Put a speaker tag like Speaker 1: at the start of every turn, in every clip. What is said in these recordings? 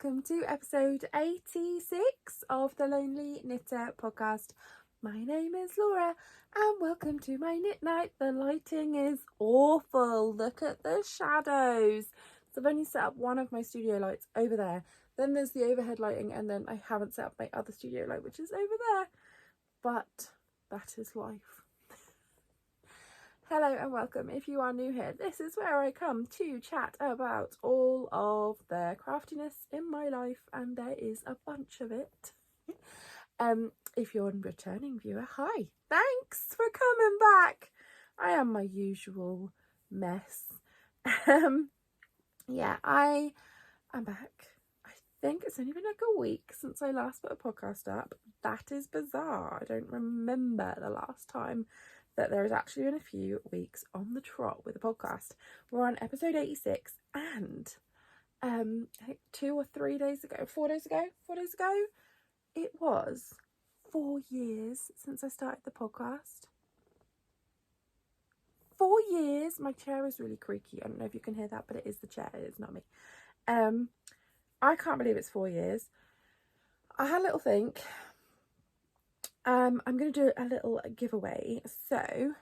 Speaker 1: welcome to episode 86 of the Lonely Knitter podcast. My name is Laura and welcome to my knit night. The lighting is awful. Look at the shadows. So I've only set up one of my studio lights over there. Then there's the overhead lighting, and then I haven't set up my other studio light, which is over there. But that is life. Hello and welcome. If you are new here, this is where I come to chat about all of the craftiness in my life, and there is a bunch of it. If you're a returning viewer, hi, thanks for coming back. I am my usual mess. Yeah, I am back. I think it's only been like a week since I last put a podcast up. That is bizarre. I don't remember the last time that there has actually been a few weeks on the trot with the podcast. We're on episode 86, and I think 4 days ago, it was 4 years since I started the podcast. 4 years. My chair is really creaky. I don't know if you can hear that, but it is the chair, it's not me. I can't believe it's 4 years. I had a little think. I'm going to do a little giveaway. So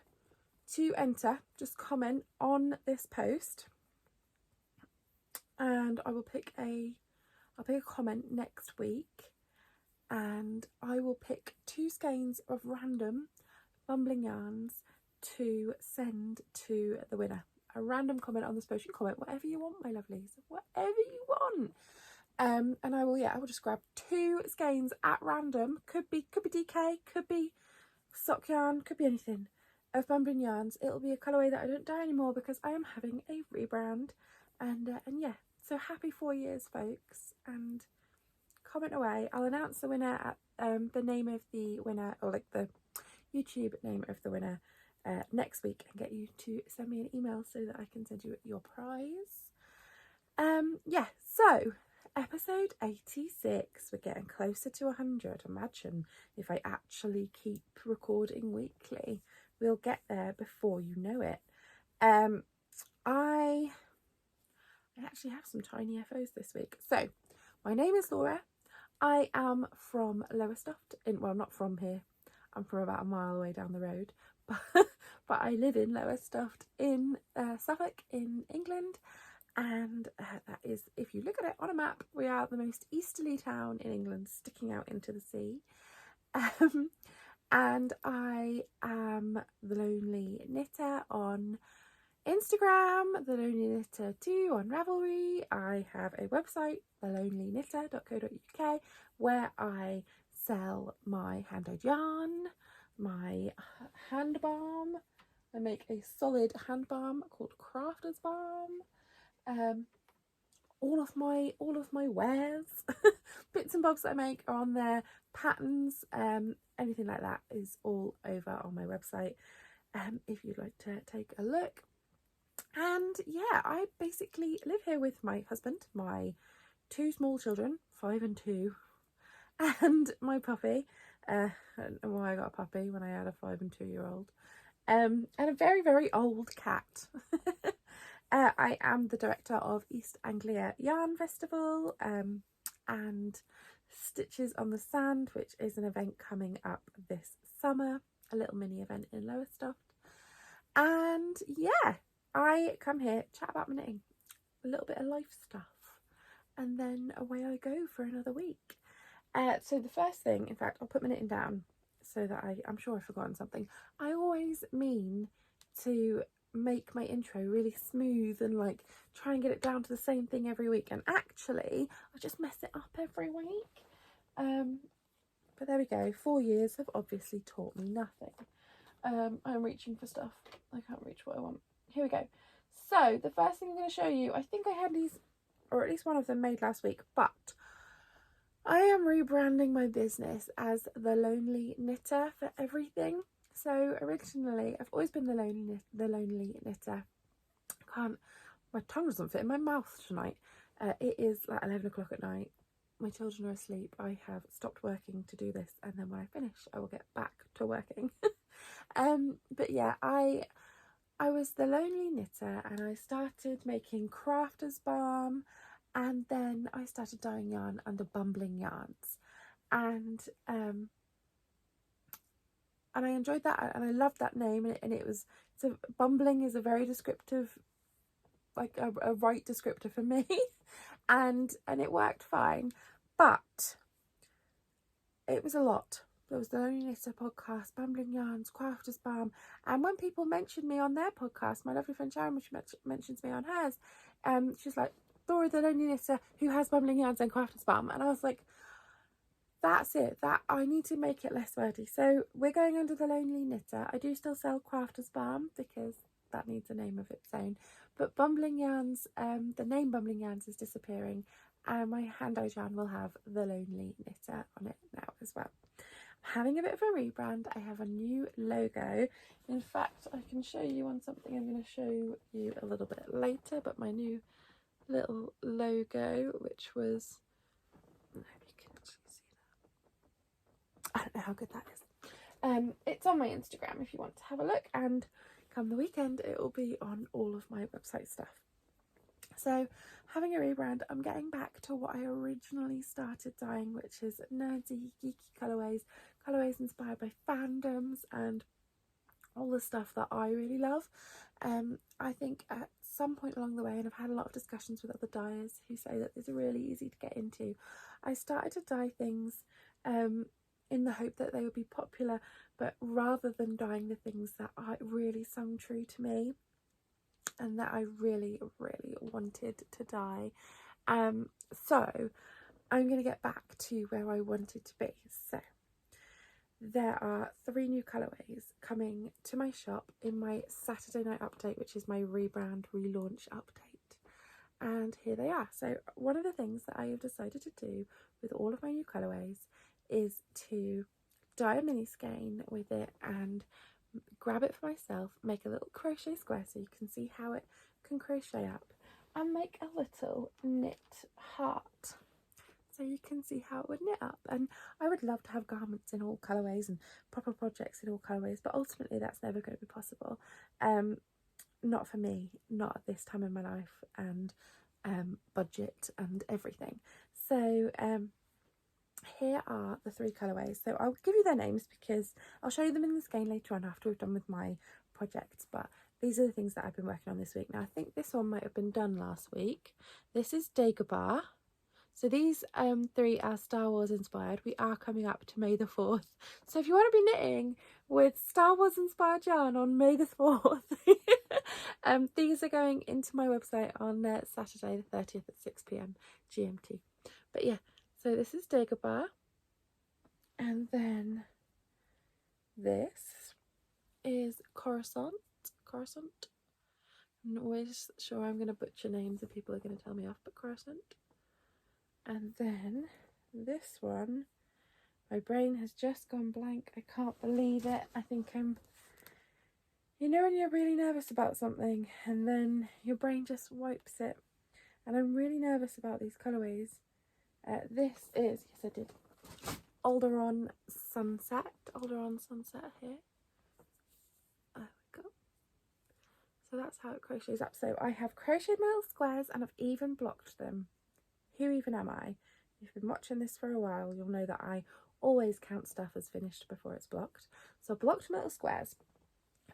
Speaker 1: to enter, just comment on this post, and I will pick a comment next week, and I will pick 2 skeins of random bumbling yarns to send to the winner. A random comment on this post. You comment whatever you want, my lovelies, whatever you want. And I will just grab 2 skeins at random. Could be DK, could be sock yarn, could be anything, of bumbling yarns. It'll be a colourway that I don't dye anymore because I am having a rebrand. And yeah, so happy 4 years, folks. And comment away. I'll announce the winner at the name of the winner, or like the YouTube name of the winner, next week, and get you to send me an email so that I can send you your prize. Yeah, so episode 86, we're getting closer to 100. Imagine if I actually keep recording weekly. We'll get there before you know it. I actually have some tiny FOs this week. So my name is Laura. I am from Lowestoft. Well, not from here. I'm from about a mile away down the road. But I live in Lowestoft in Suffolk in England. And that is, if you look at it on a map, we are the most easterly town in England, sticking out into the sea. And I am the Lonely Knitter on Instagram, the Lonely Knitter 2 on Ravelry. I have a website, thelonelyknitter.co.uk, where I sell my hand-dyed yarn, my hand balm. I make a solid hand balm called Crafter's Balm. All of my wares, bits and bobs that I make are on there. Patterns, anything like that is all over on my website, if you'd like to take a look. And yeah, I basically live here with my husband, my 2 small children, 5 and 2, and my puppy. I don't know why I got a puppy when I had a 5 and 2 year old, and a very, very old cat. I am the director of East Anglia Yarn Festival, and Stitches on the Sand, which is an event coming up this summer, a little mini event in Lowestoft. And yeah, I come here, chat about my knitting, a little bit of life stuff, and then away I go for another week. So the first thing, in fact, I'll put my knitting down so that I'm sure I've forgotten something. I always mean to make my intro really smooth and like try and get it down to the same thing every week, and actually I just mess it up every week. But there we go. 4 years have obviously taught me nothing. I'm reaching for stuff. I can't reach what I want. Here we go. So the first thing I'm going to show you, I think I had these, or at least one of them, made last week, but I am rebranding my business as the Lonely Knitter for everything. So originally, I've always been the Lonely Knitter. My tongue doesn't fit in my mouth tonight. It is like 11 o'clock at night. My children are asleep. I have stopped working to do this, and then when I finish, I will get back to working. But yeah, I was the Lonely Knitter, and I started making Crafter's Balm And then I started dyeing yarn under Bumbling Yarns, and I enjoyed that, and I loved that name, and it was, so bumbling is a very descriptive, like a right descriptor for me, and it worked fine, but it was a lot. There was the Lonely Knitter podcast, Bumbling Yarns, Crafter's Balm, and when people mentioned me on their podcast, my lovely friend Sharon, when she mentions me on hers, she's like, Dora the Lonely Knitter, who has Bumbling Yarns and Crafter's Balm, and I was like, that's it, that I need to make it less wordy. So we're going under the Lonely Knitter. I do still sell Crafter's Balm because that needs a name of its own, but Bumbling Yarns, the name Bumbling Yarns is disappearing, and my hand-dyed yarn will have the Lonely Knitter on it now as well. I'm having a bit of a rebrand. I have a new logo. In fact, I can show you on something I'm going to show you a little bit later, but my new little logo, which was, I don't know if you can actually see that. I don't know how good that is. It's on my Instagram if you want to have a look, and come the weekend it will be on all of my website stuff. So having a rebrand, I'm getting back to what I originally started dyeing, which is nerdy, geeky colourways inspired by fandoms and all the stuff that I really love. I think at some point along the way, and I've had a lot of discussions with other dyers who say that it's really easy to get into, I started to dye things in the hope that they would be popular, but rather than dyeing the things that I really sung true to me and that I really, really wanted to dye. So I'm going to get back to where I wanted to be. So there are 3 new colourways coming to my shop in my Saturday night update, which is my rebrand relaunch update. And here they are. So one of the things that I have decided to do with all of my new colourways is to dye a mini skein with it and grab it for myself, make a little crochet square so you can see how it can crochet up, and make a little knit heart so you can see how it would knit up. And I would love to have garments in all colourways and proper projects in all colourways, but ultimately that's never going to be possible. Not for me, not at this time in my life, and budget and everything. So here are the 3 colourways. So I'll give you their names because I'll show you them in the skein later on after we've done with my projects, but these are the things that I've been working on this week. Now I think this one might have been done last week. This is Dagobah. So these 3 are Star Wars inspired. We are coming up to May the 4th. So if you want to be knitting with Star Wars inspired yarn on May the 4th, these are going into my website on Saturday the 30th at 6 PM GMT. But yeah, so this is Dagobah. And then this is Coruscant. I'm not always sure I'm going to butcher names and people are going to tell me off, but Coruscant. And then this one, my brain has just gone blank. I can't believe it. I think you know when you're really nervous about something and then your brain just wipes it. And I'm really nervous about these colourways. This is, yes I did, Alderon Sunset here. There we go. So that's how it crochets up. So I have crocheted my little squares and I've even blocked them. Who even am I? If you've been watching this for a while, you'll know that I always count stuff as finished before it's blocked. So I blocked my little squares.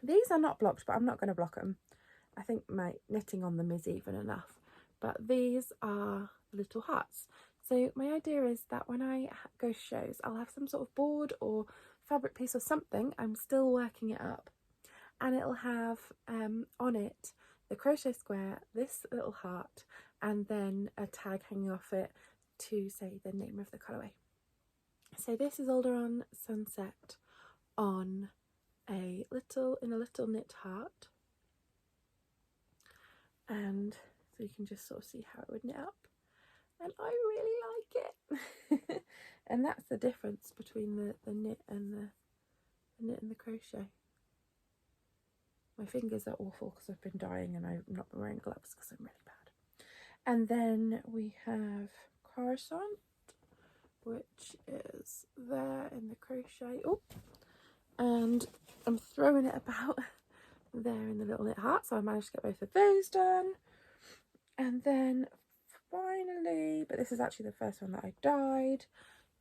Speaker 1: These are not blocked, but I'm not going to block them. I think my knitting on them is even enough. But these are little hearts. So my idea is that when I go to shows, I'll have some sort of board or fabric piece or something. I'm still working it up. And it'll have on it the crochet square, this little heart, and then a tag hanging off it to say the name of the colourway. So this is Alderon Sunset on a little knit heart, and so you can just sort of see how it would knit up, and I really like it. And that's the difference between the knit and the crochet. My fingers are awful because I've been dyeing and I've not been wearing gloves because I'm really bad. And then we have Coruscant, which is there in the crochet. Oh, and I'm throwing it about there in the little knit heart, so I managed to get both of those done. And then finally, but this is actually the first one that I dyed,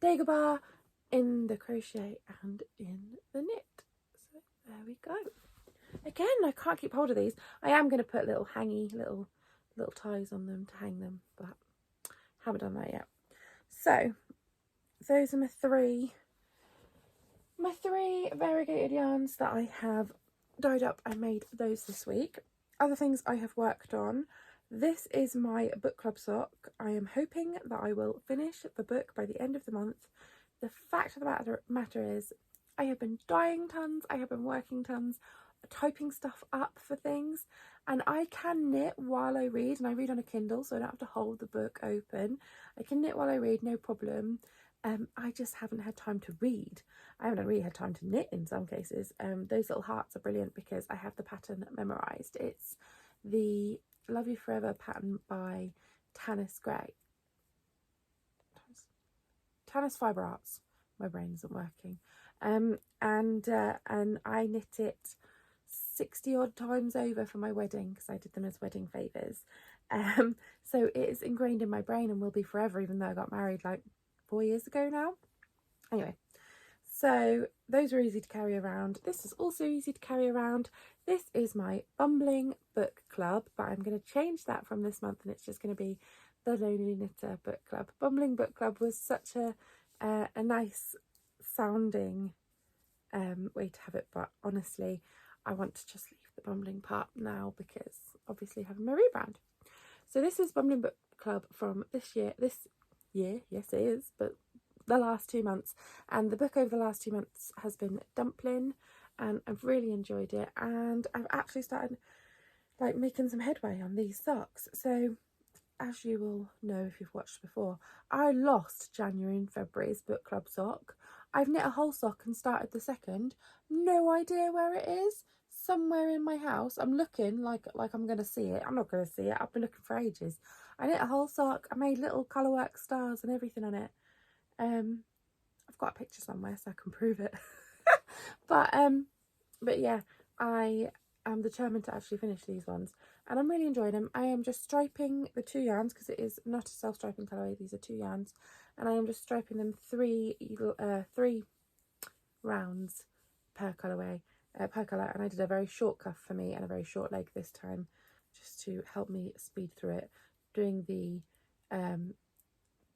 Speaker 1: Dagobah in the crochet and in the knit. So there we go. Again, I can't keep hold of these. I am going to put little hangy, little ties on them to hang them, but haven't done that yet. So those are my three variegated yarns that I have dyed up. I made those this week. Other things I have worked on. This is my book club sock. I am hoping that I will finish the book by the end of the month. The fact of the matter is I have been dyeing tons, I have been working tons, typing stuff up for things, and I can knit while I read, and I read on a Kindle so I don't have to hold the book open. I can knit while I read, no problem. I just haven't had time to read. I haven't really had time to knit in some cases. Those little hearts are brilliant because I have the pattern memorised. It's the Love You Forever pattern by Tanis Gray. Tanis Fibre Arts. My brain isn't working. And I knit it 60 odd times over for my wedding because I did them as wedding favours. So it is ingrained in my brain and will be forever, even though I got married like 4 years ago now. Anyway, so those are easy to carry around. This is also easy to carry around. This is my Bumbling Book Club, but I'm going to change that from this month and it's just going to be the Lonely Knitter Book Club. Bumbling Book Club was such a nice sounding way to have it, but honestly I want to just leave the bumbling part now because obviously having my rebrand. So this is Bumbling Book Club from this year, yes it is, but the last 2 months, and the book over the last 2 months has been Dumpling, and I've really enjoyed it, and I've actually started like making some headway on these socks. So as you will know if you've watched before, I lost January and February's book club sock. I've knit a whole sock and started the second. No idea where it is. Somewhere in my house. I'm looking like I'm going to see it. I'm not going to see it. I've been looking for ages. I knit a whole sock. I made little colourwork stars and everything on it. I've got a picture somewhere so I can prove it. But yeah, I am determined to actually finish these ones, and I'm really enjoying them. I am just striping the 2 yarns because it is not a self-striping colourway. These are 2 yarns, and I am just striping them three rounds per colourway, per colour. And I did a very short cuff for me and a very short leg this time, just to help me speed through it. Doing the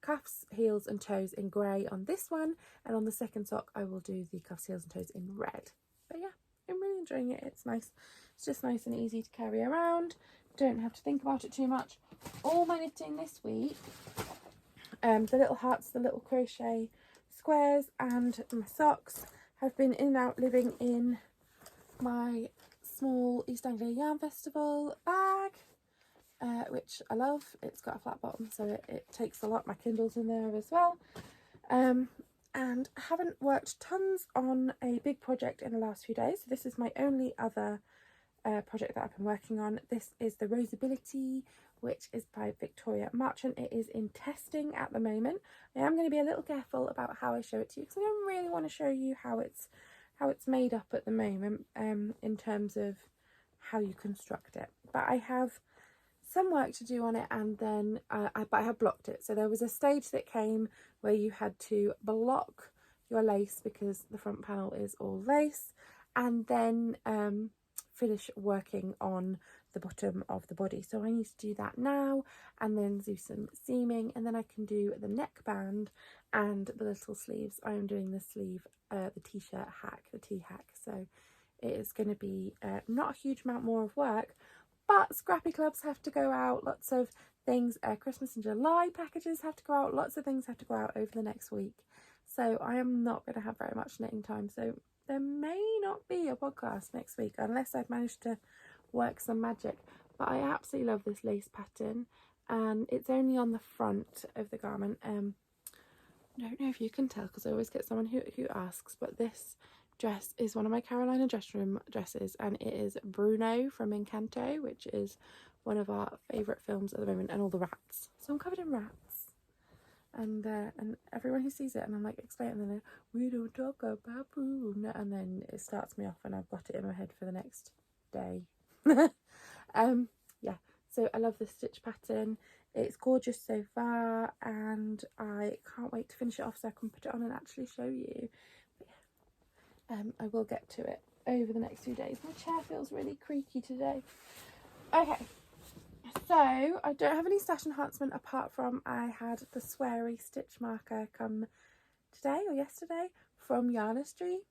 Speaker 1: cuffs, heels and toes in grey on this one, and on the second sock I will do the cuffs, heels and toes in red. But yeah, I'm really enjoying it. It's nice. It's just nice and easy to carry around. Don't have to think about it too much. All my knitting this week, the little hearts, the little crochet squares and my socks have been in and out living in my small East Anglia Yarn Festival bag, which I love. It's got a flat bottom so it takes a lot. My Kindle's in there as well. And I haven't worked tons on a big project in the last few days. So this is my only other project that I've been working on. This is the Roseability, which is by Victoria Marchant. It is in testing at the moment. I am going to be a little careful about how I show it to you because I don't really want to show you how it's made up at the moment, in terms of how you construct it. But I have some work to do on it, and then I have blocked it. So there was a stage that came where you had to block your lace because the front panel is all lace, and then finish working on the bottom of the body. So I need to do that now, and then do some seaming, and then I can do the neckband and the little sleeves. I am doing the sleeve, the t-shirt hack, the T-hack. So it is going to be not a huge amount more of work, but scrappy clubs have to go out, lots of things, Christmas and July packages have to go out, lots of things have to go out over the next week. So I am not going to have very much knitting time. So there may not be a podcast next week unless I've managed to work some magic. But I absolutely love this lace pattern, and it's only on the front of the garment. I don't know if you can tell because I always get someone who asks, but this dress is one of my Carolina dress room dresses, and it is Bruno from Encanto, which is one of our favourite films at the moment, and all the rats. So I'm covered in rats, and everyone who sees it, and I'm like explaining, and then we don't talk about Bruno, and then it starts me off, and I've got it in my head for the next day. Yeah, so I love this stitch pattern. It's gorgeous so far, and I can't wait to finish it off so I can put it on and actually show you. But yeah, I will get to it over the next few days. My chair feels really creaky today. Okay, so I don't have any stash enhancement apart from I had the sweary stitch marker come today or yesterday from Yarna Street.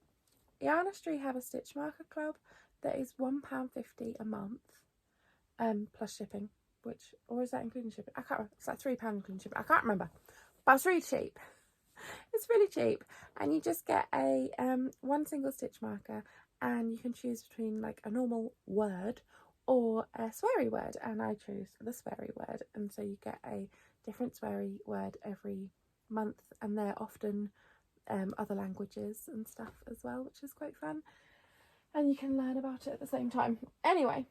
Speaker 1: Yarna Street have a stitch marker club that is £1.50 a month, plus shipping. Which, or is that including shipping? I can't remember. It's like £3 including shipping. I can't remember, but it's really cheap. It's really cheap, and you just get a one single stitch marker, and you can choose between like a normal word or a sweary word, and I chose the sweary word, and so you get a different sweary word every month, and they're often other languages and stuff as well, which is quite fun, and you can learn about it at the same time. Anyway,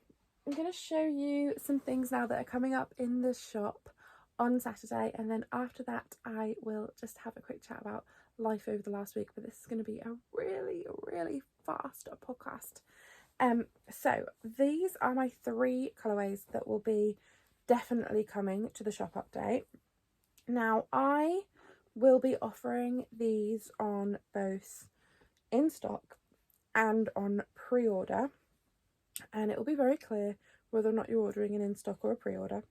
Speaker 1: I'm going to show you some things now that are coming up in the shop on Saturday, and then after that I will just have a quick chat about life over the last week, but this is going to be a really fast podcast. So these are my 3 colourways that will be definitely coming to the shop update. Now I will be offering these on both in stock and on pre-order, and it will be very clear whether or not you're ordering an in-stock or a pre-order,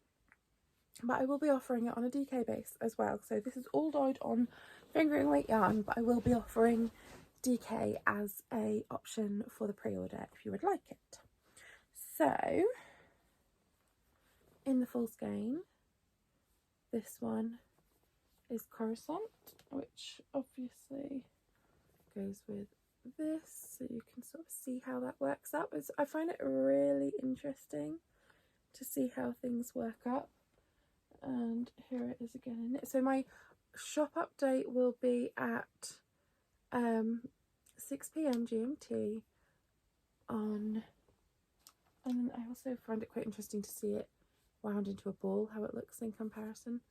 Speaker 1: but I will be offering it on a DK base as well. So this is all dyed on fingering weight yarn, but I will be offering DK as a option for the pre-order if you would like it. So in the full skein, this one is Coruscant, which obviously goes with this, so you can sort of see how that works up. I find it really interesting to see how things work up, and here it is again in it. So my shop update will be at 6 p.m. GMT on, and I also find it quite interesting to see it wound into a ball, how it looks in comparison.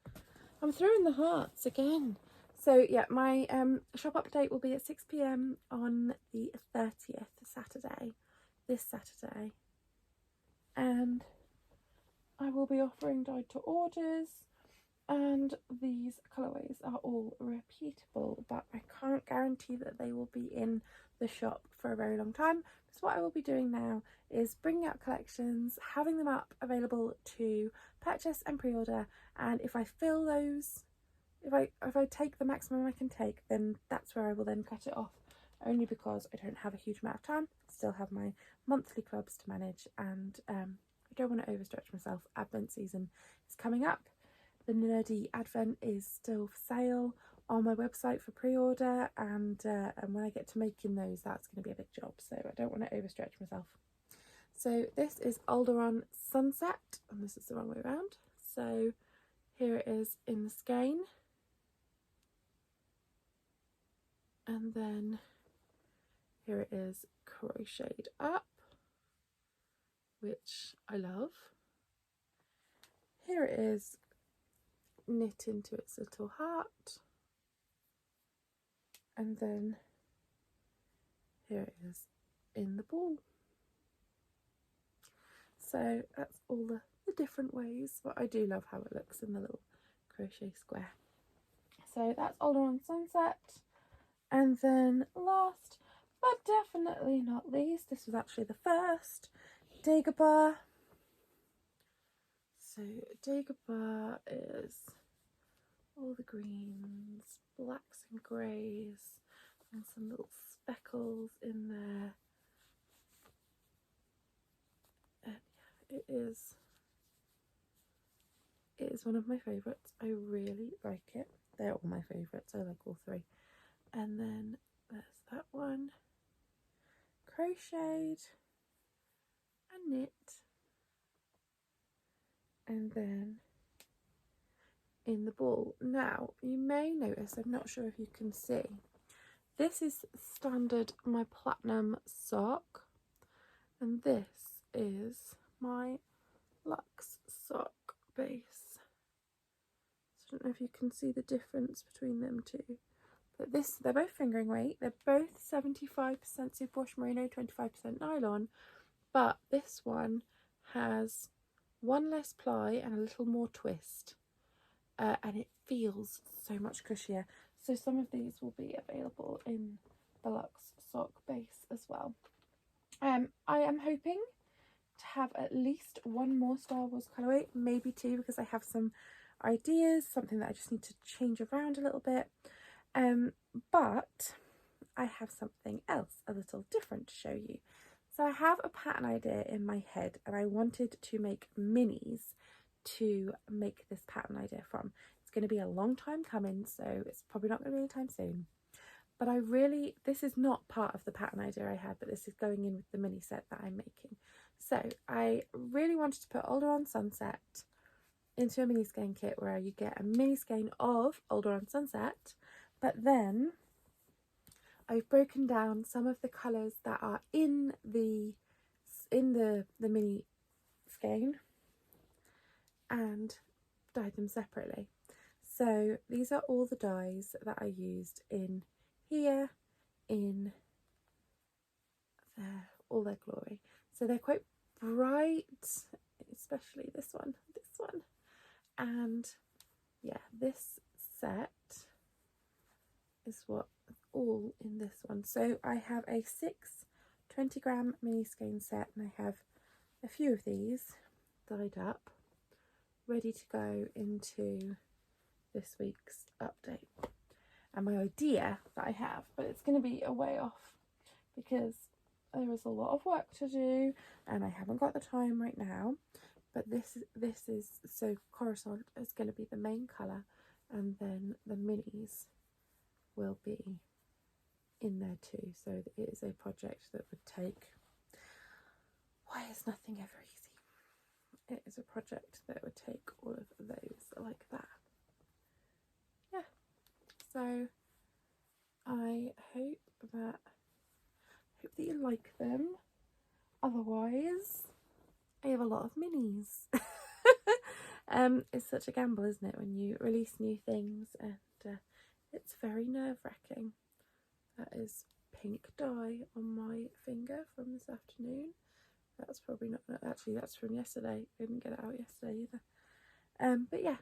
Speaker 1: I'm throwing the hearts again. So yeah, my shop update will be at 6 p.m. on the 30th, Saturday, this Saturday, and I will be offering dyed to orders, and these colourways are all repeatable, but I can't guarantee that they will be in the shop for a very long time. So what I will be doing now is bringing out collections, having them up available to purchase and pre-order, and if I fill those, if I take the maximum I can take, then that's where I will then cut it off, only because I don't have a huge amount of time. I still have my monthly clubs to manage, and I don't want to overstretch myself. Advent season is coming up. The Nerdy Advent is still for sale on my website for pre-order, and when I get to making those, that's going to be a big job, so I don't want to overstretch myself. So this is Alderon Sunset, and this is the wrong way around. So here it is in the skein, and then here it is crocheted up, which I love. Here it is knit into its little heart, and then here it is in the ball. So that's all the different ways, but I do love how it looks in the little crochet square. So that's Alderon Sunset, and then last but definitely not least, this was actually the first, Dagobah. So Dagobah is all the greens, blacks and greys, and some little speckles in there. And yeah, it is one of my favourites. I really like it. They're all my favourites. I like all 3. And then there's that one, crocheted and knit, and then in the ball. Now you may notice, I'm not sure if you can see, this is standard my platinum sock, and this is my luxe sock base. So I don't know if you can see the difference between them two, but they're both fingering weight, they're both 75% superwash merino, 25% nylon, but this one has one less ply and a little more twist. and it feels so much cushier. So some of these will be available in the luxe sock base as well. I am hoping to have at least one more Star Wars colourway, maybe two, because I have some ideas, something that I just need to change around a little bit. But I have something else a little different to show you. So I have a pattern idea in my head, and I wanted to make minis to make this pattern idea from. It's going to be a long time coming, so it's probably not going to be anytime soon. But this is not part of the pattern idea I had, but this is going in with the mini set that I'm making. So I really wanted to put Alderaan Sunset into a mini skein kit where you get a mini skein of Alderaan Sunset, but then I've broken down some of the colours that are in the mini skein and dyed them separately. So these are all the dyes that I used in here, in there, all their glory. So they're quite bright, especially this one, and yeah, this set is what all in this one. So I have a 20-gram mini skein set, and I have a few of these dyed up, ready to go into this week's update. And my idea that I have, but it's going to be a way off because there is a lot of work to do and I haven't got the time right now. But this is so Coruscant is going to be the main colour, and then the minis will be in there too. So it is a project that would take, why is nothing ever easy? It is a project that would take all of those like that. Yeah, so I hope that you like them. Otherwise, I have a lot of minis. It's such a gamble, isn't it, when you release new things, and it's very nerve-wracking. That is pink dye on my finger from this afternoon. That's probably not, actually that's from yesterday. I didn't get it out yesterday either. But yeah,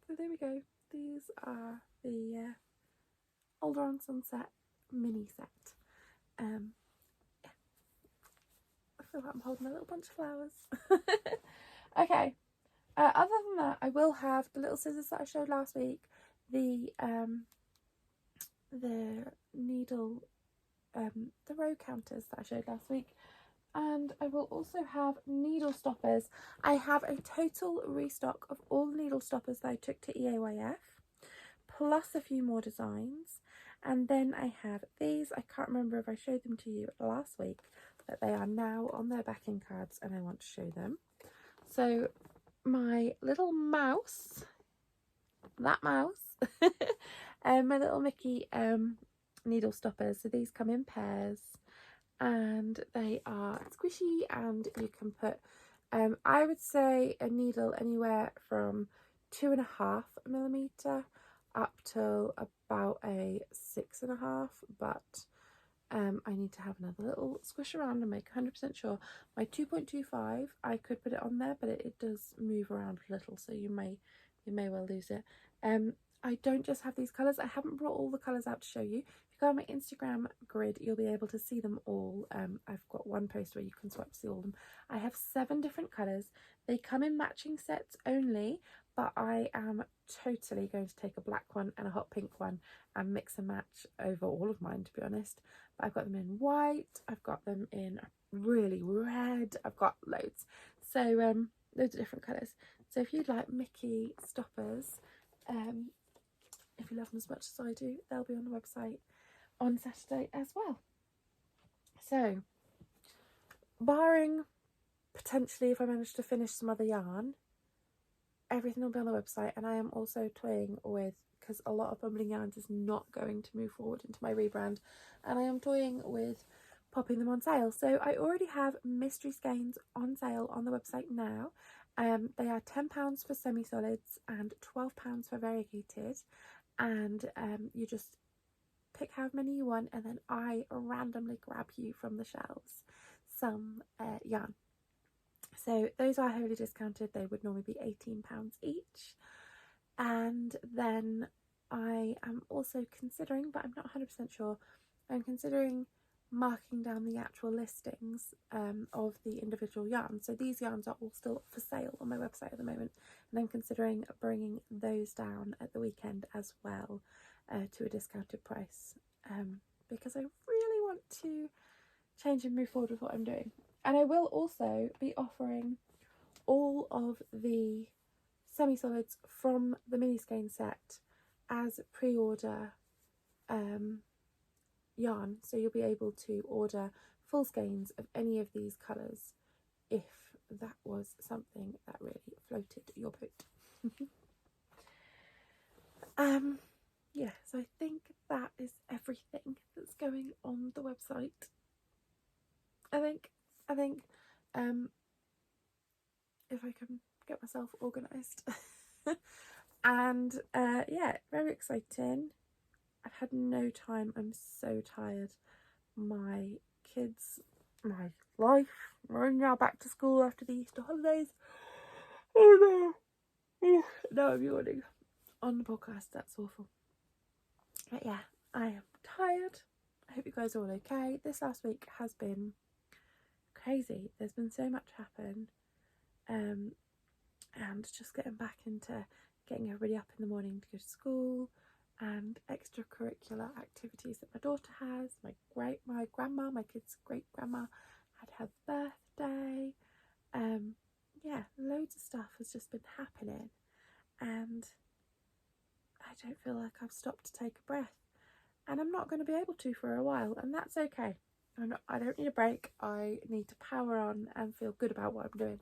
Speaker 1: so there we go. These are the Alderaan Sunset mini set. Yeah. I feel like I'm holding a little bunch of flowers. Okay. Other than that, I will have the little scissors that I showed last week, the needle, the row counters that I showed last week, and I will also have needle stoppers. I have a total restock of all the needle stoppers that I took to EAYF, plus a few more designs. And then I have these. I can't remember if I showed them to you last week, but they are now on their backing cards and I want to show them. So my little mouse, that mouse, my little Mickey needle stoppers. So these come in pairs and they are squishy, and you can put, I would say, a needle anywhere from 2.5mm up to about a 6.5, but I need to have another little squish around and make 100% sure. My 2.25, I could put it on there, but it does move around a little, so you may well lose it. I don't just have these colours. I haven't brought all the colours out to show you. If you go on my Instagram grid, you'll be able to see them all. I've got one post where you can swipe to see all of them. I have 7 different colours. They come in matching sets only, but I am totally going to take a black one and a hot pink one and mix and match over all of mine, to be honest. But I've got them in white, I've got them in really red, I've got loads. So loads of different colours. So if you'd like Mickey stoppers, if you love them as much as I do, they'll be on the website on Saturday as well. So, barring potentially if I manage to finish some other yarn, everything will be on the website. And I am also toying with, because a lot of Bumbling Yarns is not going to move forward into my rebrand, and I am toying with popping them on sale. So I already have mystery skeins on sale on the website now. They are £10 for semi-solids and £12 for variegated, and you just pick however many you want, and then I randomly grab you from the shelves some yarn. So those are heavily discounted. They would normally be £18 each. And then I am also considering, but I'm not 100% sure, I'm considering marking down the actual listings of the individual yarns. So these yarns are all still for sale on my website at the moment, and I'm considering bringing those down at the weekend as well to a discounted price, because I really want to change and move forward with what I'm doing. And I will also be offering all of the semi-solids from the mini skein set as pre-order yarn, so you'll be able to order full skeins of any of these colours if that was something that really floated your boat. Yeah, so I think that is everything that's going on the website. I think if I can get myself organised. And yeah, very exciting. I've had no time. I'm so tired. My kids, my life, we're now back to school after the Easter holidays. Oh no. No, I'm yawning on the podcast. That's awful. But yeah, I am tired. I hope you guys are all okay. This last week has been crazy. There's been so much happen. And just getting back into getting everybody up in the morning to go to school, and extracurricular activities that my daughter has. My grandma, my kid's great grandma, had her birthday. Yeah, loads of stuff has just been happening, and I don't feel like I've stopped to take a breath, and I'm not going to be able to for a while, and that's okay. I don't need a break. I need to power on and feel good about what I'm doing.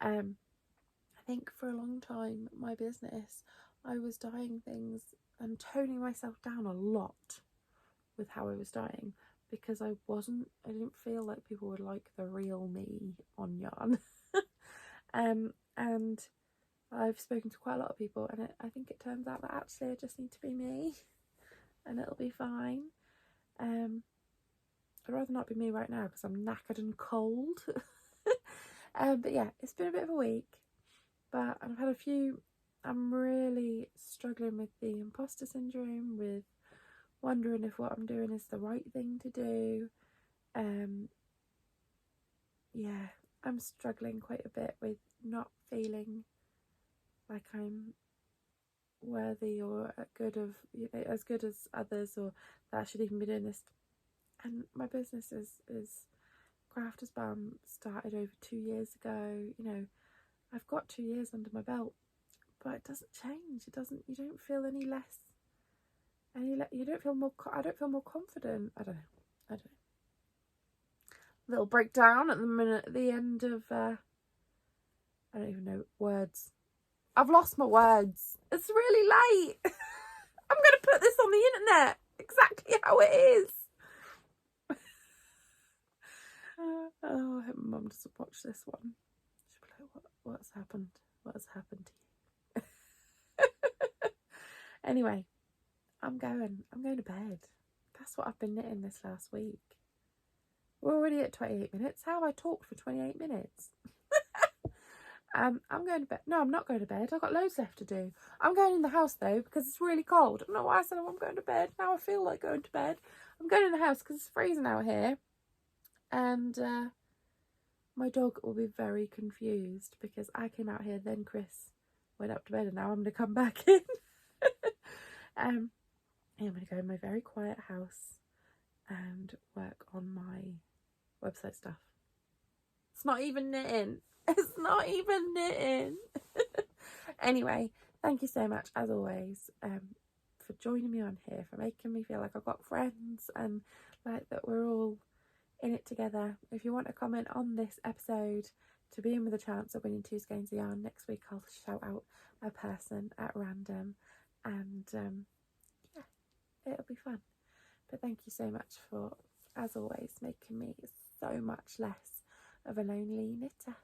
Speaker 1: I think for a long time, my business, I was dyeing things and toning myself down a lot with how I was dyeing, because I didn't feel like people would like the real me on yarn. And I've spoken to quite a lot of people, and I think it turns out that actually I just need to be me, and it'll be fine. I'd rather not be me right now because I'm knackered and cold. But yeah, it's been a bit of a week. But I've had a few. I'm really struggling with the imposter syndrome, with wondering if what I'm doing is the right thing to do. Yeah, I'm struggling quite a bit with not feeling like I'm worthy or as good as others, or that I should even be doing this. And my business is Crafters Bum started over 2 years ago. I've got 2 years under my belt, but it doesn't change. You don't feel any less. You don't feel more. I don't feel more confident. I don't know. Little breakdown at the end of. I don't even know words. I've lost my words. It's really late. I'm going to put this on the internet exactly how it is. Oh, I hope my mum doesn't watch this one. She'll be like, what's happened? What has happened to you? Anyway, I'm going to bed. That's what I've been knitting this last week. We're already at 28 minutes. How have I talked for 28 minutes? I'm going to bed. No, I'm not going to bed. I've got loads left to do. I'm going in the house though because it's really cold. I don't know why I said I'm going to bed. Now I feel like going to bed. I'm going in the house because it's freezing out here. And my dog will be very confused because I came out here, then Chris went up to bed, and now I'm going to come back in. I'm going to go in my very quiet house and work on my website stuff. It's not even knitting. It's not even knitting. Anyway, thank you so much, as always, for joining me on here, for making me feel like I've got friends and like that we're all in it together. If you want to comment on this episode to be in with a chance of winning 2 skeins of yarn, next week I'll shout out a person at random, and yeah, it'll be fun. But thank you so much for, as always, making me so much less of a lonely knitter.